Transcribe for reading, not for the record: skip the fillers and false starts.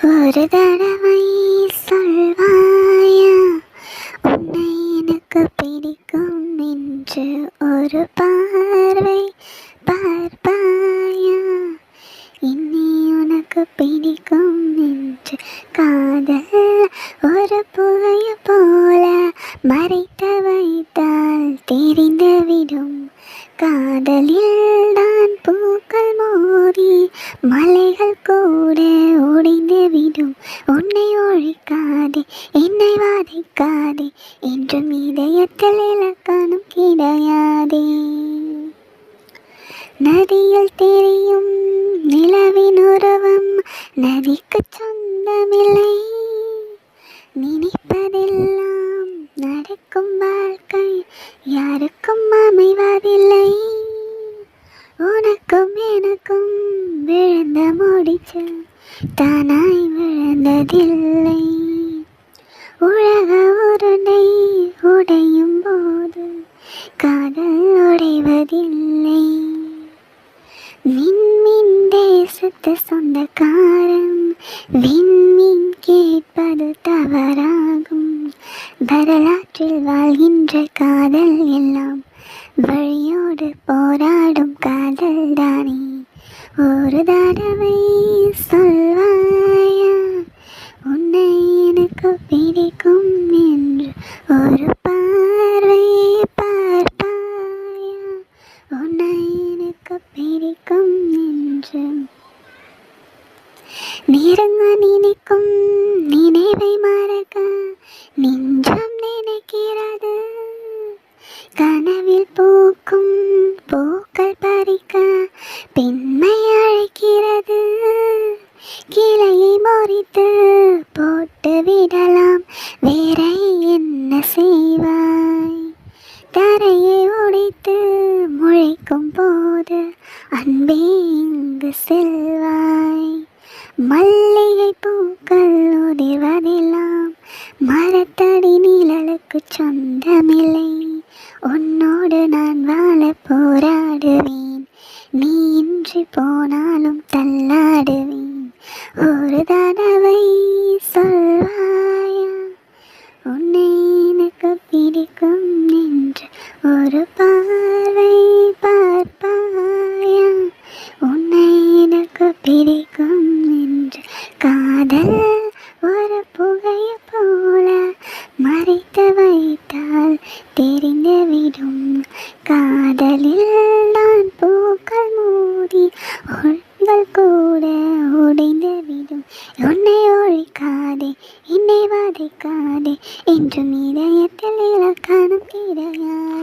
ஒரு தடவை சொல்வாயா உன்னை எனக்கு பிடிக்கும் என்று ஒரு பார்வை பார்ப்பாயா என்னை உனக்கு பிடிக்கும் என்று காதல் ஒரு புகைய போல மறைத்து வைத்தால் தெரிந்துவிடும் காதலில் தான் பூக்கள் மோதி மலைகள் கூட ஒடிந்துவிடும் உன்னை ஒழிக்காதே என்னை வாதிக்காதே என்றும் இதயத்தில் இலக்கணம் கிடையாதே நதியில் தெரியும் நிலவின் உருவம் நதிக்கு சொந்தமில்லை நினைப்பதெல்லாம் நடக்கும் வாழ்க்கை யாருக்கும் அமைவதில்லை உனக்கும் எனக்கும் விழுந்த முடிச்சு தானாய் விழுந்ததில்லை உலக உருண்டை உடையும் போது காதல் உடைவதில்லை விண்மீன் தேசத்து சொந்தக்காரன் விண்மீன் கேட்பது தவறாகும் வரலாற்றில் வாழ்கின்ற காதல் எல்லாம் வழியோடு போராடும் காதல் தானே ஒரு தடவை சொல்வாயா உன்னை எனக்கு பிடிக்கும் என்று ஒரு பார்வை பார்ப்பாயா உன்னை எனக்கு பிடிக்கும் என்று நெருங்க நினைக்கும் நினைவை மறக்க நெஞ்சம் நினைக்கிறது கனவில் பூக்கும் பூக்கள் பறிக்க பெண்மை அழைக்கிறது கிளையை முறித்து போட்டு விடலாம் வேற என்ன செய்வாய் தரையை உடைத்து முளைக்கும் போது அன்பே இங்கு செல்வாய் மல்லிகை பூக்கள் உதிர்வதெல்லாம் மரத்தடி நிழலுக்கு சொந்தமில்லை உன்னோடு நான் வாழ போராடுவேன் நீ இன்றி போனாலும் தள்ளாடுவேன் ஒரு தடவை சொல்வாயா உன்னை எனக்கு பிடிக்கும் என்று ஒரு பார்வை பார்ப்பாயா உன்னை எனக்கு பிடிக்கும் என்று காதல் ஒரு புகைய போல மறைத்து வைத்தால் தெரிந்துவிடும் காதலில் தான் பூக்கள் மோதி உங்கள் கூட உடைந்துவிடும் உன்னை ஒழிக்காதே என்னை வாதிக்காதே என்றும் இதயத்தில் இலக்கணம் கிடையாது.